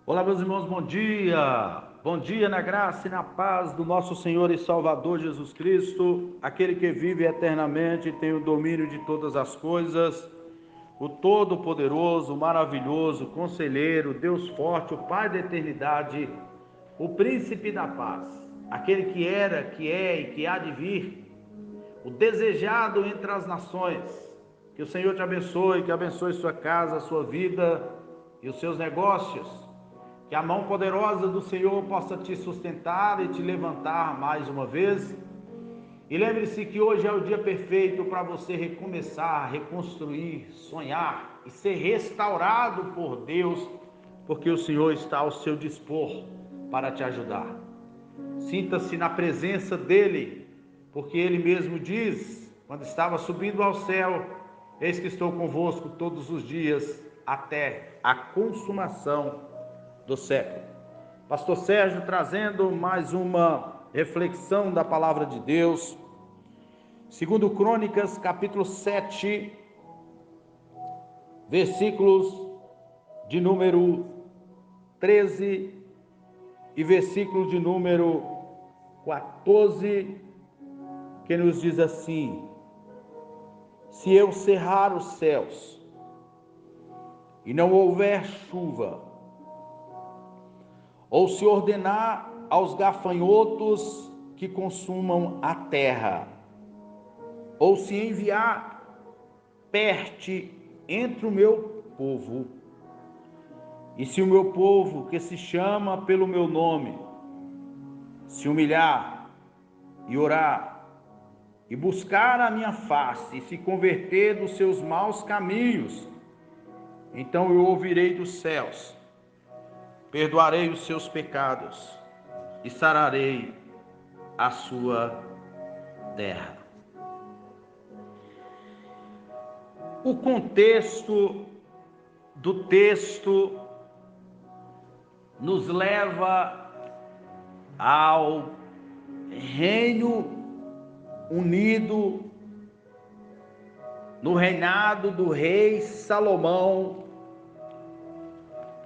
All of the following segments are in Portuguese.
Olá, meus irmãos, bom dia! Bom dia na graça e na paz do nosso Senhor e Salvador Jesus Cristo, aquele que vive eternamente e tem o domínio de todas as coisas, o Todo-Poderoso, o Maravilhoso, Conselheiro, Deus Forte, o Pai da Eternidade, o Príncipe da Paz, aquele que era, que é e que há de vir, o desejado entre as nações. Que o Senhor te abençoe, que abençoe sua casa, sua vida e os seus negócios. Que a mão poderosa do Senhor possa te sustentar e te levantar mais uma vez. E lembre-se que hoje é o dia perfeito para você recomeçar, reconstruir, sonhar e ser restaurado por Deus, porque o Senhor está ao seu dispor para te ajudar. Sinta-se na presença dEle, porque Ele mesmo diz, quando estava subindo ao céu: eis que estou convosco todos os dias, até a consumação do século. Pastor Sérgio trazendo mais uma reflexão da palavra de Deus. Segundo Crônicas, capítulo 7, versículos de número 13 e versículo de número 14, que nos diz assim: se eu cerrar os céus e não houver chuva, ou se ordenar aos gafanhotos que consumam a terra, ou se enviar peste entre o meu povo, e se o meu povo, que se chama pelo meu nome, se humilhar e orar, e buscar a minha face, e se converter dos seus maus caminhos, então eu ouvirei dos céus, perdoarei os seus pecados e sararei a sua terra. O contexto do texto nos leva ao Reino Unido, no reinado do rei Salomão,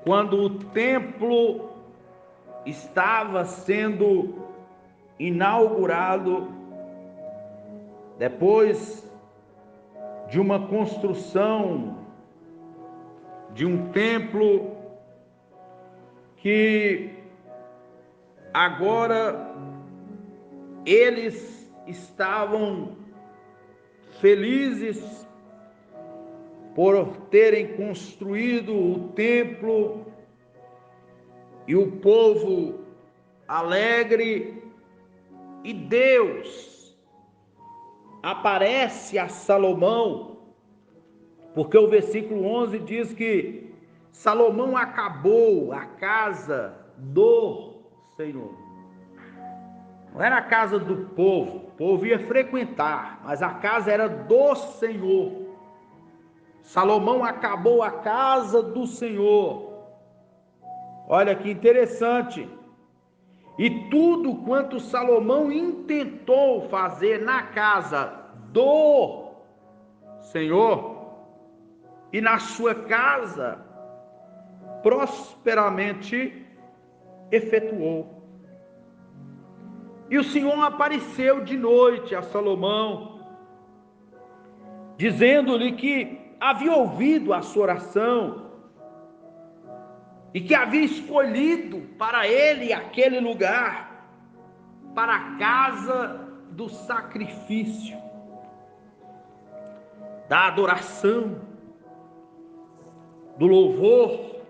quando o templo estava sendo inaugurado, depois de uma construção de um templo que agora eles estavam felizes por terem construído o templo, e o povo alegre, e Deus aparece a Salomão, porque o versículo 11 diz que Salomão acabou a casa do Senhor. Não era a casa do povo, o povo ia frequentar, mas a casa era do Senhor. Salomão acabou a casa do Senhor. Olha que interessante. E tudo quanto Salomão intentou fazer na casa do Senhor e na sua casa, prosperamente efetuou. E o Senhor apareceu de noite a Salomão, dizendo-lhe que havia ouvido a sua oração e que havia escolhido para ele aquele lugar, para a casa do sacrifício, da adoração, do louvor,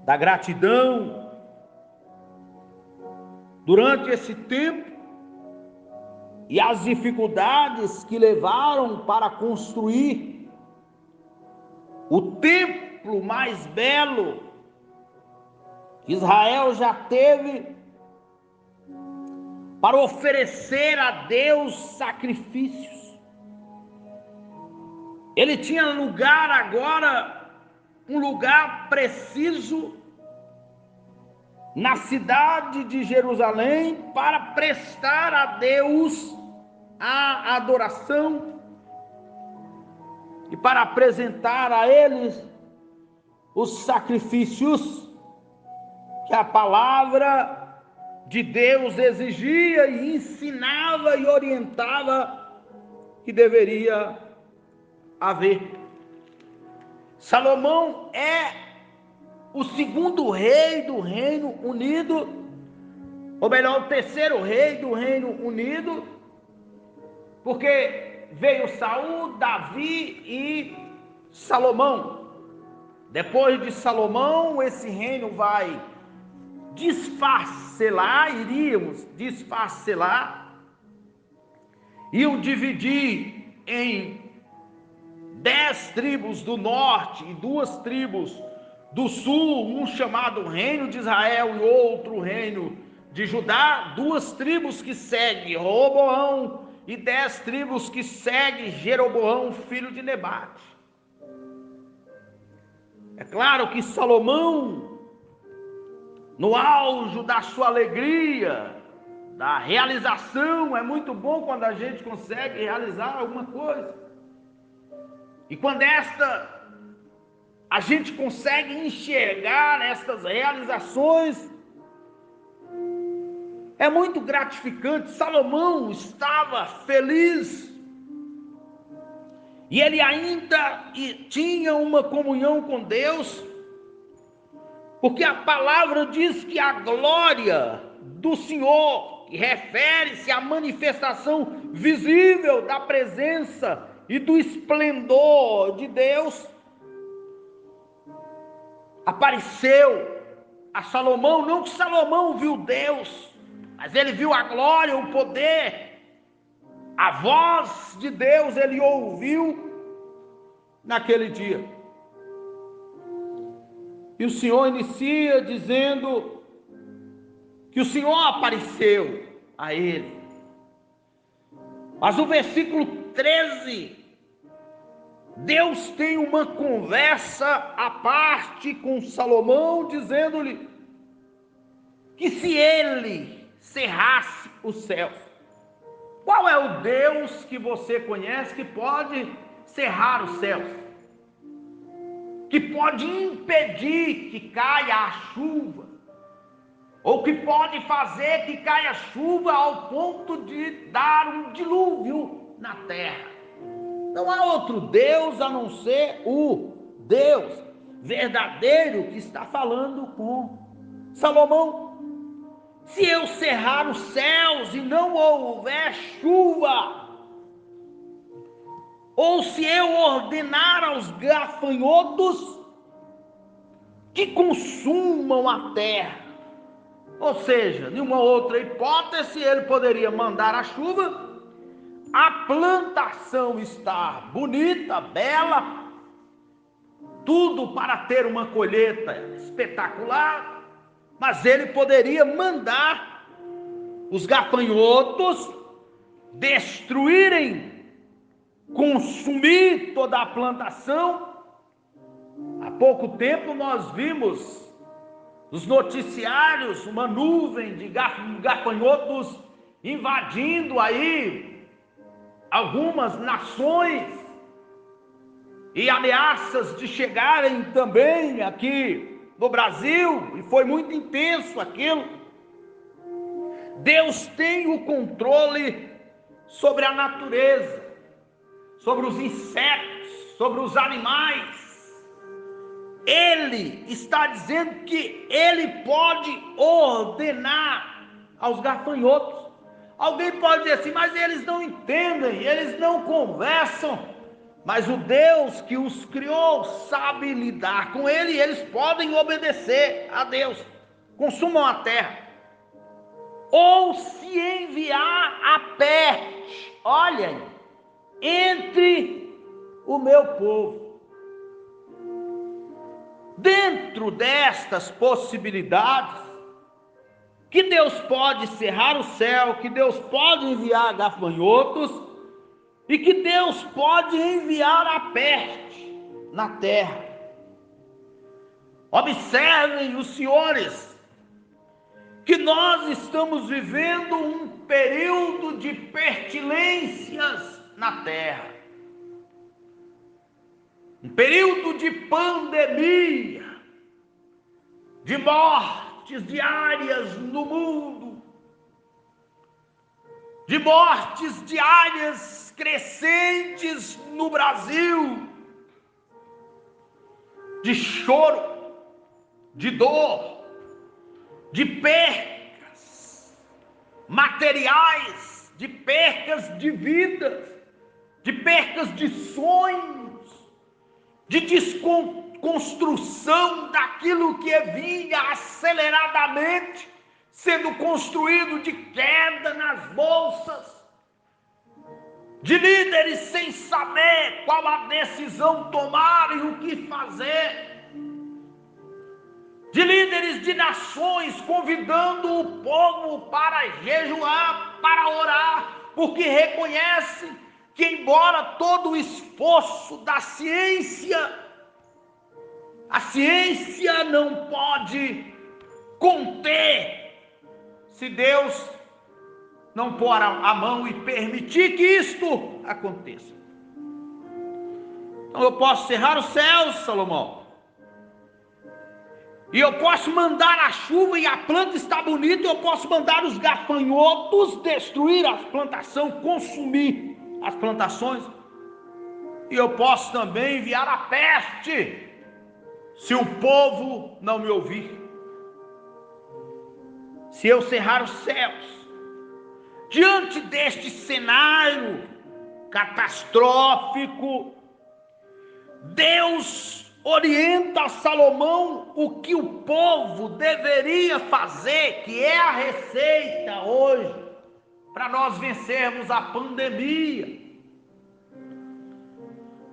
da gratidão. Durante esse tempo e as dificuldades que levaram para construir o templo mais belo que Israel já teve, para oferecer a Deus sacrifícios, ele tinha lugar agora, um lugar preciso na cidade de Jerusalém, para prestar a Deus a adoração e para apresentar a eles os sacrifícios que a palavra de Deus exigia e ensinava e orientava que deveria haver. Salomão é o segundo rei do Reino Unido, ou melhor, o terceiro rei do Reino Unido, porque veio Saul, Davi e Salomão. Depois de Salomão, esse reino vai iríamos desfacelar e o dividir em 10 tribos do norte e 2 tribos do sul, um chamado Reino de Israel e outro Reino de Judá, 2 tribos que seguem Roboão e 10 tribos que seguem Jeroboão, filho de Nebate. É claro que Salomão, no auge da sua alegria, da realização, é muito bom quando a gente consegue realizar alguma coisa. E quando a gente consegue enxergar estas realizações, é muito gratificante. Salomão estava feliz. E ele ainda tinha uma comunhão com Deus, porque a palavra diz que a glória do Senhor, que refere-se à manifestação visível da presença e do esplendor de Deus, apareceu a Salomão. Não que Salomão viu Deus, mas ele viu a glória, o poder, a voz de Deus ele ouviu naquele dia. E o Senhor inicia dizendo que o Senhor apareceu a ele. Mas o versículo 13, Deus tem uma conversa à parte com Salomão, dizendo-lhe que se ele cerrasse os céus. Qual é o Deus que você conhece que pode cerrar os céus? Que pode impedir que caia a chuva? Ou que pode fazer que caia chuva ao ponto de dar um dilúvio na terra? Não há outro Deus a não ser o Deus verdadeiro que está falando com Salomão. Se eu cerrar os céus e não houver chuva, ou se eu ordenar aos gafanhotos que consumam a terra, ou seja, nenhuma outra hipótese, ele poderia mandar a chuva, a plantação está bonita, bela, tudo para ter uma colheita espetacular, mas ele poderia mandar os gafanhotos destruírem, consumir toda a plantação. Há pouco tempo nós vimos nos noticiários uma nuvem de gafanhotos invadindo aí algumas nações e ameaças de chegarem também aqui no Brasil, e foi muito intenso aquilo. Deus tem o controle sobre a natureza, sobre os insetos, sobre os animais. Ele está dizendo que ele pode ordenar aos gafanhotos. Alguém pode dizer assim, mas eles não entendem, eles não conversam. Mas o Deus que os criou sabe lidar com ele, e eles podem obedecer a Deus. Consumam a terra. Ou se enviar a peste, olhem, entre o meu povo. Dentro destas possibilidades, que Deus pode cerrar o céu, que Deus pode enviar gafanhotos, e que Deus pode enviar a peste na terra. Observem os senhores, que nós estamos vivendo um período de pestilências na terra. Um período de pandemia. de mortes diárias no mundo, de mortes diárias crescentes no Brasil, de choro, de dor, de percas materiais, de percas de vidas, de percas de sonhos, de desconstrução daquilo que vinha aceleradamente sendo construído, de queda nas bolsas, de líderes sem saber qual a decisão tomar e o que fazer, de líderes de nações convidando o povo para jejuar, para orar, porque reconhecem que, embora todo o esforço da ciência, a ciência não pode conter, se Deus não pôr a mão e permitir que isto aconteça. Então eu posso cerrar os céus, Salomão, e eu posso mandar a chuva e a planta está bonita, eu posso mandar os gafanhotos destruir as plantações, consumir as plantações, e eu posso também enviar a peste, se o povo não me ouvir. Se eu cerrar os céus, diante deste cenário catastrófico, Deus orienta a Salomão o que o povo deveria fazer, que é a receita hoje para nós vencermos a pandemia.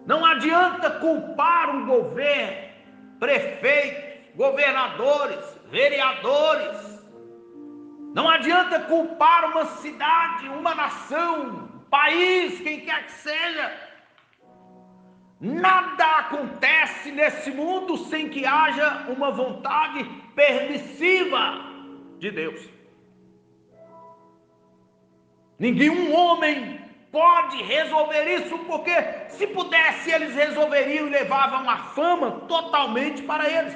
Não adianta culpar o governo, prefeitos, governadores, vereadores. Não adianta culpar uma cidade, uma nação, um país, quem quer que seja. Nada acontece nesse mundo sem que haja uma vontade permissiva de Deus. Nenhum homem pode resolver isso, porque se pudesse eles resolveriam e levavam a fama totalmente para eles.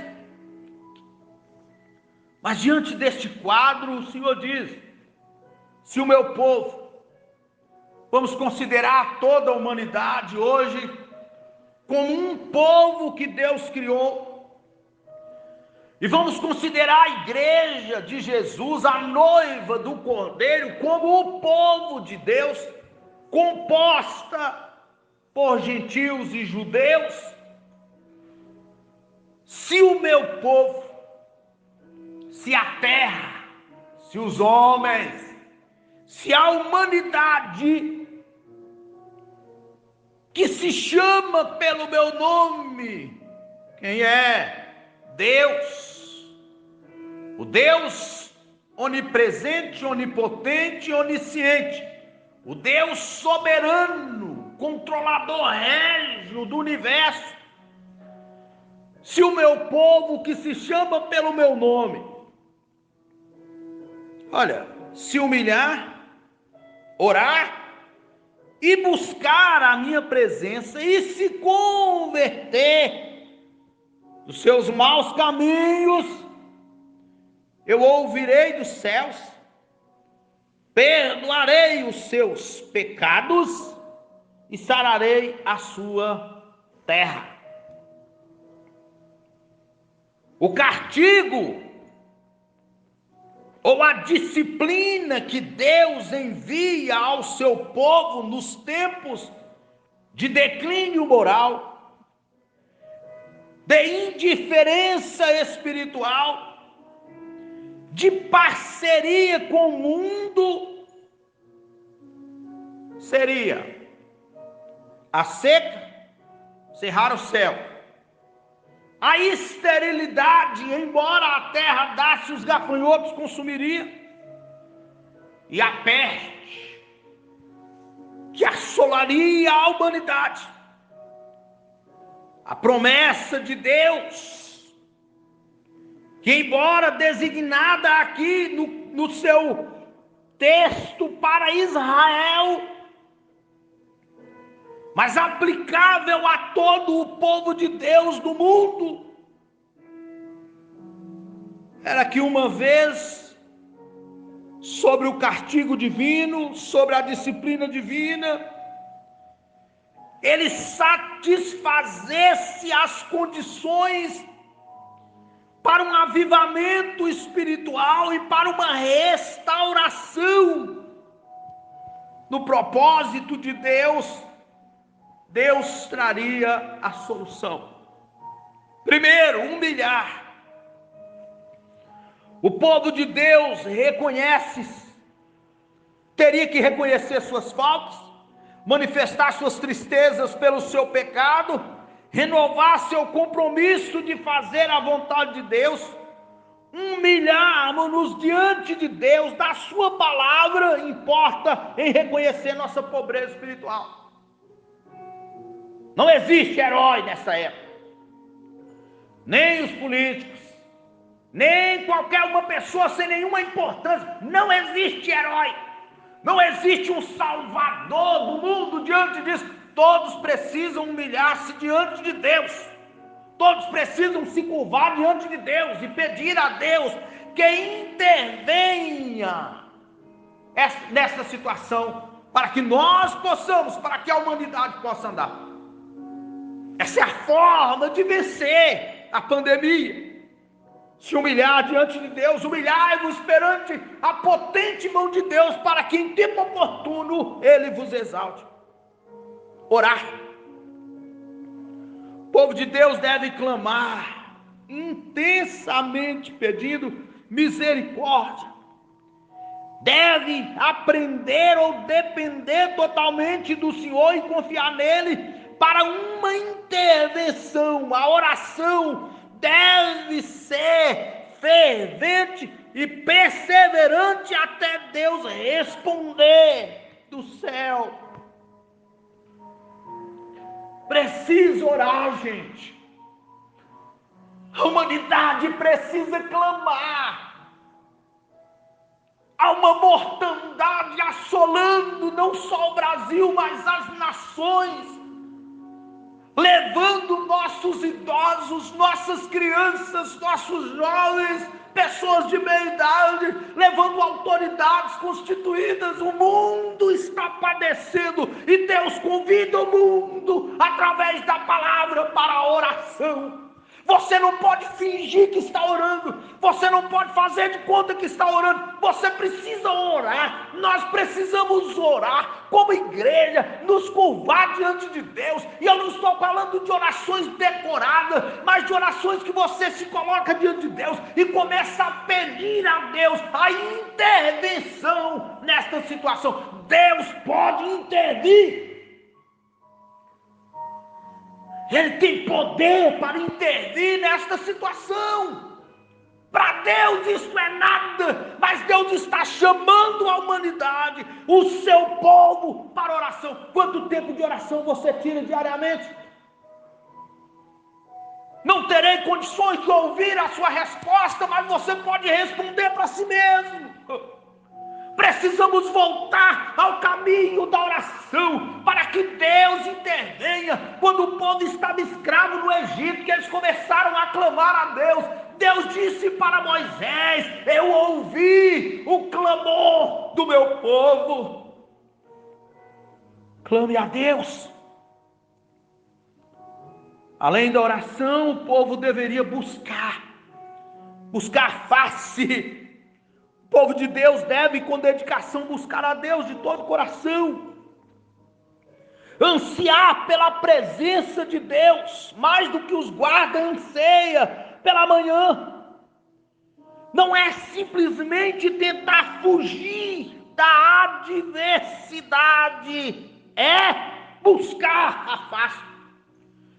Mas diante deste quadro, o Senhor diz: se o meu povo, vamos considerar toda a humanidade hoje como um povo que Deus criou, e vamos considerar a igreja de Jesus, a noiva do Cordeiro, como o povo de Deus, composta por gentios e judeus. Se o meu povo, se a terra, se os homens, se a humanidade que se chama pelo meu nome, quem é? Deus, o Deus onipresente, onipotente, onisciente, o Deus soberano, controlador, régio do universo. Se o meu povo que se chama pelo meu nome, olha, se humilhar, orar e buscar a minha presença e se converter dos seus maus caminhos, eu ouvirei dos céus, perdoarei os seus pecados e sararei a sua terra. O castigo ou a disciplina que Deus envia ao seu povo nos tempos de declínio moral, de indiferença espiritual, de parceria com o mundo, seria a seca, cerrar o céu, a esterilidade, embora a terra dasse, os gafanhotos consumiria, e a peste, que assolaria a humanidade. A promessa de Deus, que embora designada aqui no seu texto para Israel, mas aplicável a todo o povo de Deus do mundo. era que uma vez, sobre o castigo divino, sobre a disciplina divina, ele satisfazesse as condições para um avivamento espiritual e para uma restauração. No propósito de Deus, Deus traria a solução. Primeiro, humilhar. O povo de Deus teria que reconhecer suas faltas, manifestar suas tristezas pelo seu pecado, renovar seu compromisso de fazer a vontade de Deus, humilharmos-nos diante de Deus, da sua palavra, importa em reconhecer nossa pobreza espiritual. Não existe herói nessa época, nem os políticos, nem qualquer uma pessoa sem nenhuma importância. Não existe herói, não existe um salvador do mundo diante disso. Todos precisam humilhar-se diante de Deus, todos precisam se curvar diante de Deus e pedir a Deus que intervenha nessa situação, para que nós possamos, para que a humanidade possa andar. Essa é a forma de vencer a pandemia. Se humilhar diante de Deus, humilhai-vos perante a potente mão de Deus, para que em tempo oportuno Ele vos exalte. Orar. O povo de Deus deve clamar intensamente, pedindo misericórdia. Deve aprender ou depender totalmente do Senhor e confiar nele para uma intervenção. A oração deve ser fervente e perseverante até Deus responder do céu. Precisa orar, gente. A humanidade precisa clamar. Há uma mortandade assolando não só o Brasil, mas as nações, levando nossos idosos, nossas crianças, nossos jovens, pessoas de meia idade, levando autoridades constituídas. O mundo está padecendo e Deus convida o mundo através da palavra para a oração. Você não pode fingir que está orando, você não pode fazer de conta que está orando, você precisa orar. Nós precisamos orar como igreja, nos curvar diante de Deus. E eu não estou falando de orações decoradas, mas de orações que você se coloca diante de Deus e começa a pedir a Deus a intervenção nesta situação. Deus pode intervir. Ele tem poder para intervir nesta situação. Para Deus isso é nada, mas Deus está chamando a humanidade, o seu povo, para oração. Quanto tempo de oração você tira diariamente? Não terei condições de ouvir a sua resposta, mas você pode responder para si mesmo. Precisamos voltar ao caminho da oração, para que Deus intervenha. Quando o povo estava escravo no Egito, que eles começaram a clamar a Deus, Deus disse para Moisés: eu ouvi o clamor do meu povo. Clame a Deus. Além da oração, o povo deveria buscar face. O povo de Deus deve, com dedicação, buscar a Deus de todo o coração, ansiar pela presença de Deus, mais do que os guardas anseia pela manhã. Não é simplesmente tentar fugir da adversidade, é buscar a face.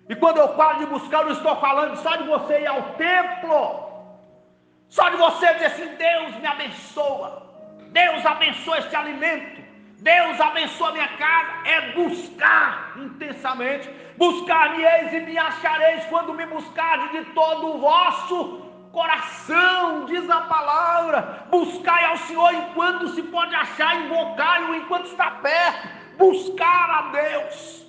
E quando eu falo de buscar, eu não estou falando só de você ir ao templo, só de você dizer assim: Deus me abençoa, Deus abençoa este alimento, Deus abençoa minha casa. É buscar intensamente. Buscar-me-eis e me achareis quando me buscardes de todo o vosso coração, diz a palavra. Buscai ao Senhor enquanto se pode achar, invocai-o enquanto está perto. Buscar a Deus.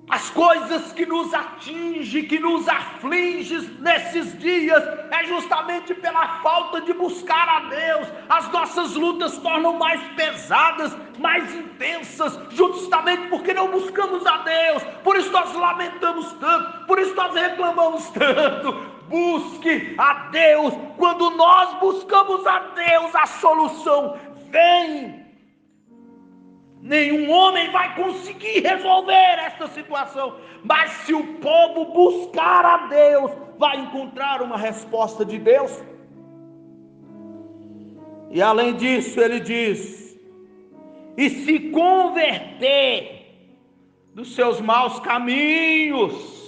As coisas que nos atingem, que nos afligem nesses dias, é justamente pela falta de buscar a Deus. As nossas lutas tornam mais pesadas, mais intensas, justamente porque não buscamos a Deus. Por isso nós lamentamos tanto, por isso nós reclamamos tanto. Busque a Deus. Quando nós buscamos a Deus, a solução vem. Nenhum homem vai conseguir resolver essa situação, mas se o povo buscar a Deus, vai encontrar uma resposta de Deus. E além disso, ele diz: e se converter dos seus maus caminhos,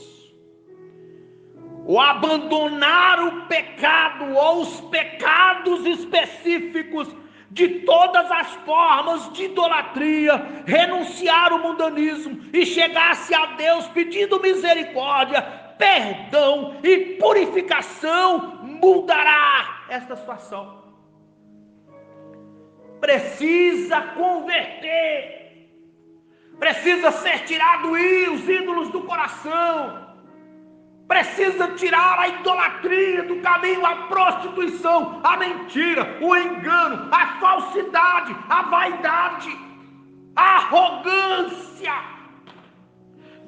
ou abandonar o pecado, ou os pecados específicos, de todas as formas de idolatria, renunciar ao mundanismo e chegar-se a Deus pedindo misericórdia, perdão e purificação, mudará esta situação. Precisa converter, precisa ser tirado os ídolos do coração, precisa tirar a idolatria do caminho, a prostituição, a mentira, o engano, a falsidade, a vaidade, a arrogância.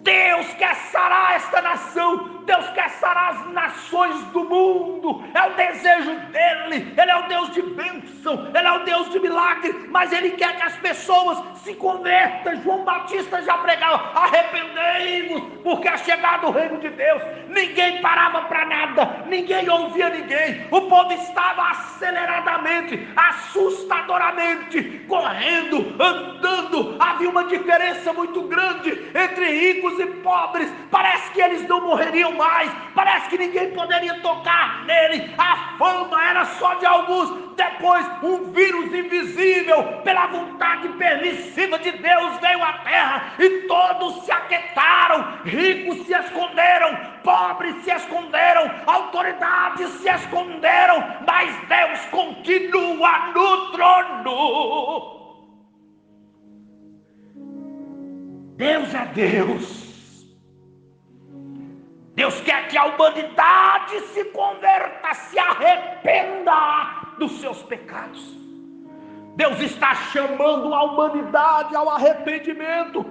Deus quer sarar esta nação, Deus quer sarar as nações do mundo, é o desejo dele. Ele é o Deus de bênção, ele é o Deus de milagre, mas ele quer que as pessoas se convertam. João Batista já pregava: arrependei-vos, porque é chegado o reino de Deus. Ninguém parava para nada, ninguém ouvia ninguém, o povo estava aceleradamente, assustadoramente correndo, andando. Havia uma diferença muito grande entre ricos e pobres. Parece que eles não morreriam mais, parece que ninguém poderia tocar nele. A fama era só de alguns. Depois um vírus invisível, pela vontade permissiva de Deus, veio à terra e todos se aquietaram. Ricos se esconderam, pobres se esconderam, autoridades se esconderam, mas Deus continua no trono. Deus é Deus. Deus quer que a humanidade se converta, se arrependa dos seus pecados. Deus está chamando a humanidade ao arrependimento,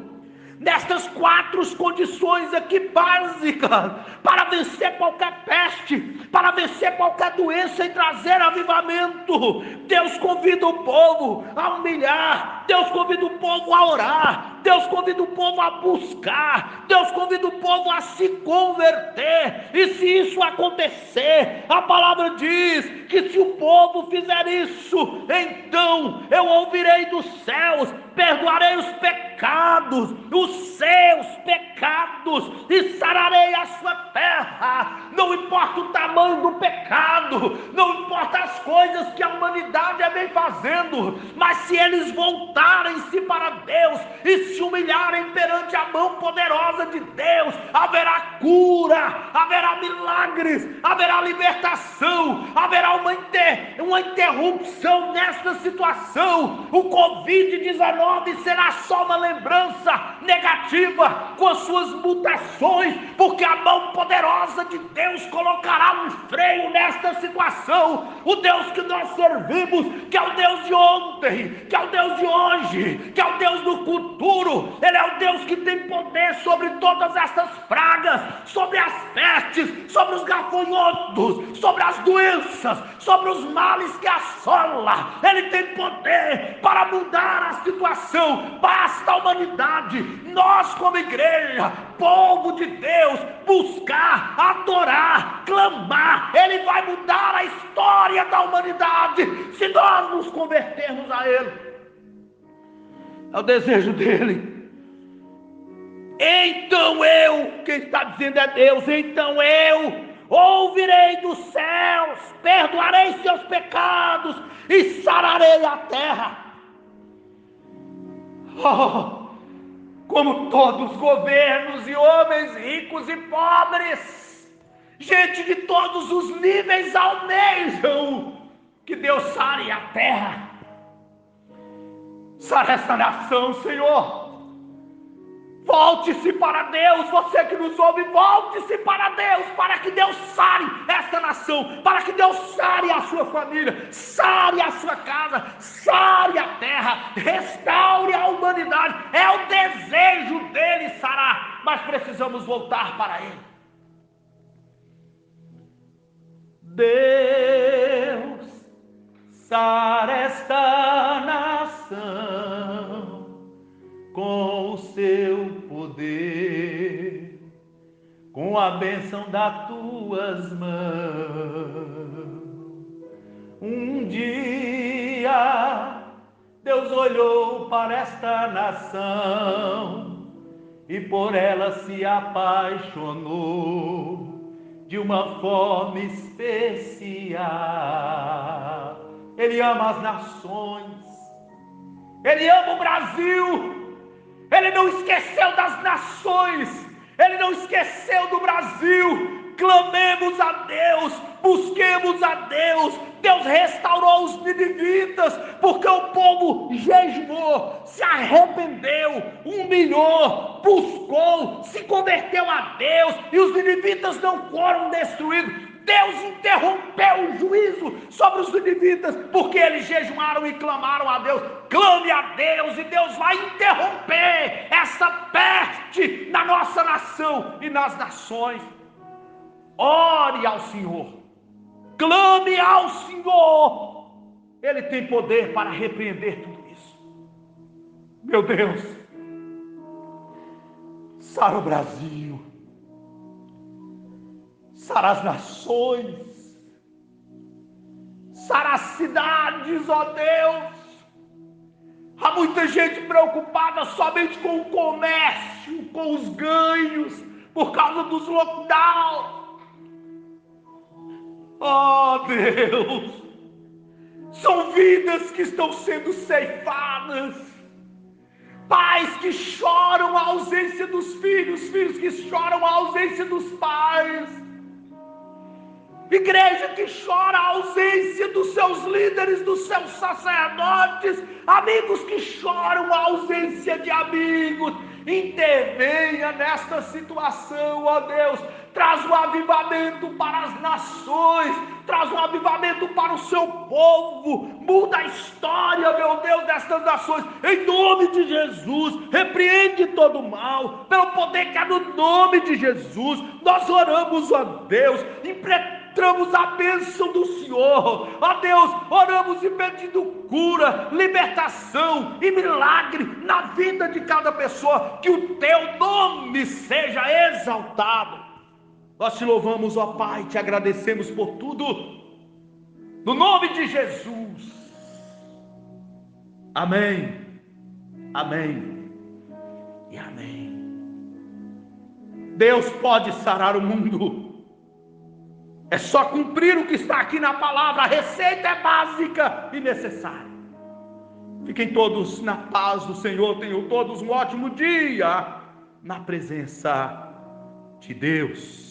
nestas 4 condições aqui básicas, para vencer qualquer peste, para vencer qualquer doença e trazer avivamento. Deus convida o povo a humilhar, Deus convida o povo a orar, Deus convida o povo a buscar, Deus convida o povo a se converter. E se isso acontecer, a palavra diz que se o povo fizer isso, então eu ouvirei dos céus, perdoarei os pecados, os seus pecados, e sararei a sua terra. Não importa o tamanho do pecado, não importa as coisas que a humanidade vem fazendo, mas se eles voltarem-se para Deus e se humilharem perante a mão poderosa de Deus, haverá cura, haverá milagres, haverá libertação, haverá uma interrupção nesta situação. O Covid-19 será só uma lembrança negativa com as suas mutações, porque a mão poderosa de Deus colocará um freio nesta situação. O Deus que nós servimos, que é o Deus de ontem, que é o Deus de hoje, que é o Deus do futuro, ele é o Deus que tem poder sobre todas estas pragas, sobre as pestes, sobre os gafanhotos, sobre as doenças, sobre os males que assola. Ele tem poder para mudar a situação. Basta a humanidade, nós como igreja, povo de Deus, buscar, adorar, clamar. Ele vai mudar a história da humanidade se nós nos convertermos a Ele. É o desejo dele. Então quem está dizendo é Deus, então eu ouvirei dos céus, perdoarei seus pecados e sararei a terra. Oh, como todos os governos e homens ricos e pobres, gente de todos os níveis almejam que Deus sare a terra. Sara essa nação, Senhor. Volte-se para Deus, você que nos ouve, volte-se para Deus, para que Deus sare esta nação, para que Deus sare a sua família, sare a sua casa, sare a terra, restaure a humanidade. É o desejo dele sarar, mas precisamos voltar para ele. Deus, sara esta nação com o seu poder, com a bênção das tuas mãos. Um dia Deus olhou para esta nação e por ela se apaixonou de uma forma especial. Ele ama as nações, ele ama o Brasil. Ele não esqueceu das nações, ele não esqueceu do Brasil. Clamemos a Deus, busquemos a Deus. Deus restaurou os ninivitas, porque o povo jejuou, se arrependeu, humilhou, buscou, se converteu a Deus, e os ninivitas não foram destruídos. Deus interrompeu o juízo sobre os ninivitas, porque eles jejuaram e clamaram a Deus. Clame a Deus, e Deus vai interromper essa peste na nossa nação e nas nações. Ore ao Senhor, clame ao Senhor, Ele tem poder para repreender tudo isso. Meu Deus, sara o Brasil, sara as nações, sara as cidades, ó Deus. Há muita gente preocupada somente com o comércio, com os ganhos, por causa dos lockdowns. Oh Deus, são vidas que estão sendo ceifadas, pais que choram a ausência dos filhos, filhos que choram a ausência dos pais, igreja que chora a ausência dos seus líderes, dos seus sacerdotes, amigos que choram a ausência de amigos. Intervenha nesta situação, ó Deus. Traz um avivamento para as nações, traz um avivamento para o seu povo. Muda a história, meu Deus, destas nações, em nome de Jesus. Repreende todo o mal, pelo poder que há no nome de Jesus. Nós oramos, ó Deus, impetramos a bênção do Senhor, ó Deus. Oramos e pedindo cura, libertação e milagre na vida de cada pessoa. Que o teu nome seja exaltado. Nós te louvamos, ó Pai, te agradecemos por tudo, no nome de Jesus. Amém, amém e amém. Deus pode sarar o mundo, é só cumprir o que está aqui na palavra. A receita é básica e necessária. Fiquem todos na paz do Senhor, tenham todos um ótimo dia, na presença de Deus.